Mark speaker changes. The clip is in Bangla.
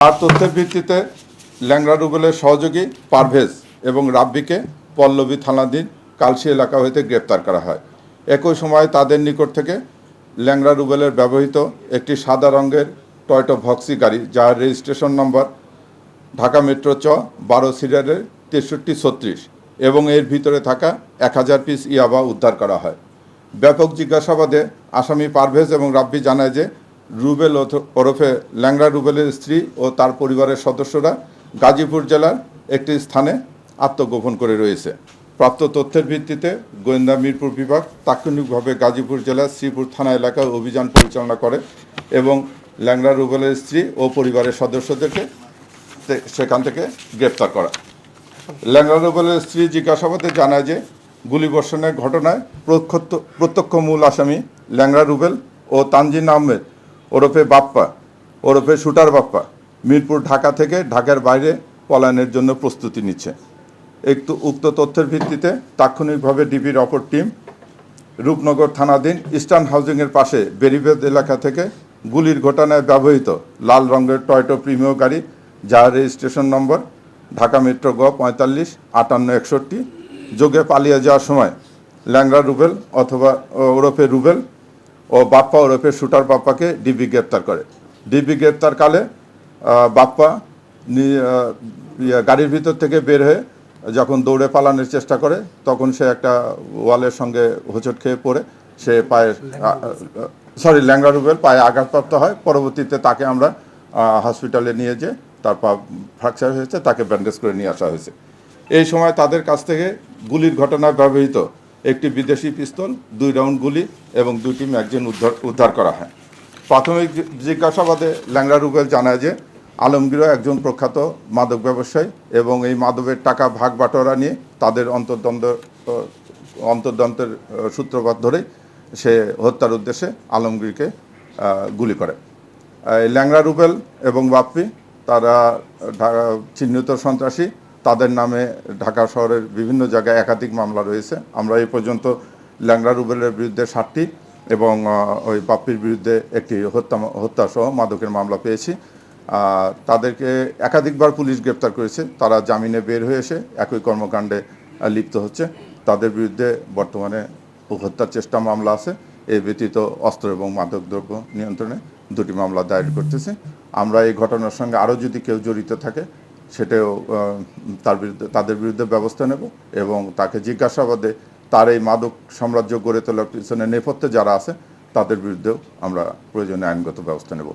Speaker 1: তার তথ্যের ভিত্তিতে ল্যাংড়া রুবেলের সহযোগী পারভেজ এবং রাব্বিকে পল্লবী থানাধীন কালশি এলাকা হইতে গ্রেপ্তার করা হয়। একই সময় তাদের নিকট থেকে ল্যাংড়া রুবেলের ব্যবহৃত একটি সাদা রঙের টয়োটা ভক্সি গাড়ি, যার রেজিস্ট্রেশন নম্বর ঢাকা মেট্রো 12 সিরিয়ালের 6336 এবং এর ভিতরে থাকা 1000 পিস ইয়াবা উদ্ধার করা হয়। ব্যাপক জিজ্ঞাসাবাদে আসামি পারভেজ এবং রাব্বি জানায় যে রুবেল ওরফে ল্যাংড়া রুবেলের স্ত্রী ও তার পরিবারের সদস্যরা গাজীপুর জেলার একটি স্থানে আত্মগোপন করে রয়েছে। প্রাপ্ত তথ্যের ভিত্তিতে গোয়েন্দা মিরপুর বিভাগ তাৎক্ষণিকভাবে গাজীপুর জেলার শ্রীপুর থানা এলাকায় অভিযান পরিচালনা করে এবং ল্যাংড়া রুবেলের স্ত্রী ও পরিবারের সদস্যদেরকে সেখান থেকে গ্রেপ্তার করা। ল্যাংড়া রুবেলের স্ত্রী জিজ্ঞাসাবাদে জানায় যে গুলিবর্ষণের ঘটনায় প্রত্যক্ষ মূল আসামি ল্যাংড়া রুবেল ও তানজিন আহমেদ ওরফে বাপ্পা ওরফে শুটার বাপ্পা মিরপুর ঢাকা থেকে ঢাকার বাইরে পলায়নের জন্য প্রস্তুতি নিচ্ছে। উক্ত তথ্যের ভিত্তিতে তাৎক্ষণিকভাবে ডিবির অপর টিম রূপনগর থানাধীন ইস্টার্ন হাউজিংয়ের পাশে বেরিবেদ এলাকা থেকে গুলির ঘটনায় ব্যবহৃত লাল রঙের টয়োটা প্রিমিও গাড়ি, যার রেজিস্ট্রেশন নম্বর ঢাকা মেট্রো গ 455861 যোগে পালিয়ে যাওয়ার সময় ল্যাংড়া রুবেল অথবা ওরফে রুবেল ও বাপ্পা ওরফে শুটার বাপ্পাকে ডিবি গ্রেপ্তার করে। ডিবি গ্রেপ্তারকালে বাপ্পা গাড়ির ভিতর থেকে বের হয়ে যখন দৌড়ে পালানোর চেষ্টা করে, তখন সে একটা ওয়ালের সঙ্গে হোঁচট খেয়ে পড়ে সে ল্যাংড়া রুবেল পায়ে আঘাতপ্রাপ্ত হয়। পরবর্তীতে তাকে আমরা হসপিটালে নিয়ে যেয়ে তার পা ফ্র্যাকচার হয়েছে, তাকে ব্যান্ডেজ করে নিয়ে আসা হয়েছে। এই সময় তাদের কাছ থেকে গুলির ঘটনায় ব্যবহৃত একটি বিদেশি পিস্তল, 2 রাউন্ড গুলি এবং 2টি ম্যাগাজিন উদ্ধার করা হয়। প্রাথমিক জিজ্ঞাসাবাদে ল্যাংড়া রুবেল জানায় যে আলমগীরও একজন প্রখ্যাত মাদক ব্যবসায়ী এবং এই মাদকের টাকা ভাগ বাটোয়ারা নিয়ে তাদের অন্তর্দ্বন্দ্বের সূত্রপাত ধরেই সে হত্যার উদ্দেশ্যে আলমগীরকে গুলি করে। ল্যাংড়া রুবেল এবং বাপ্পি তারা চিহ্নিত সন্ত্রাসী। তাদের নামে ঢাকা শহরের বিভিন্ন জায়গায় একাধিক মামলা রয়েছে। আমরা এই পর্যন্ত ল্যাংড়া রুবেলের বিরুদ্ধে 7টি এবং ওই বাপ্পির বিরুদ্ধে একটি হত্যাসহ মাদকের মামলা পেয়েছি। তাদেরকে একাধিকবার পুলিশ গ্রেপ্তার করেছে। তারা জামিনে বের হয়ে এসে একই কর্মকাণ্ডে লিপ্ত হচ্ছে। তাদের বিরুদ্ধে বর্তমানে হত্যার চেষ্টা মামলা আছে। এই ব্যতীত অস্ত্র এবং মাদকদ্রব্য নিয়ন্ত্রণে 2টি মামলা দায়ের করতেছে। আমরা এই ঘটনার সঙ্গে আরও যদি কেউ জড়িত থাকে সেটাও তাদের বিরুদ্ধে ব্যবস্থা নেব এবং তাকে জিজ্ঞাসাবাদে তার এই মাদক সাম্রাজ্য গড়ে তোলার পিছনে নেপথ্যে যারা আছে তাদের বিরুদ্ধেও আমরা প্রয়োজনীয় আইনগত ব্যবস্থা নেব।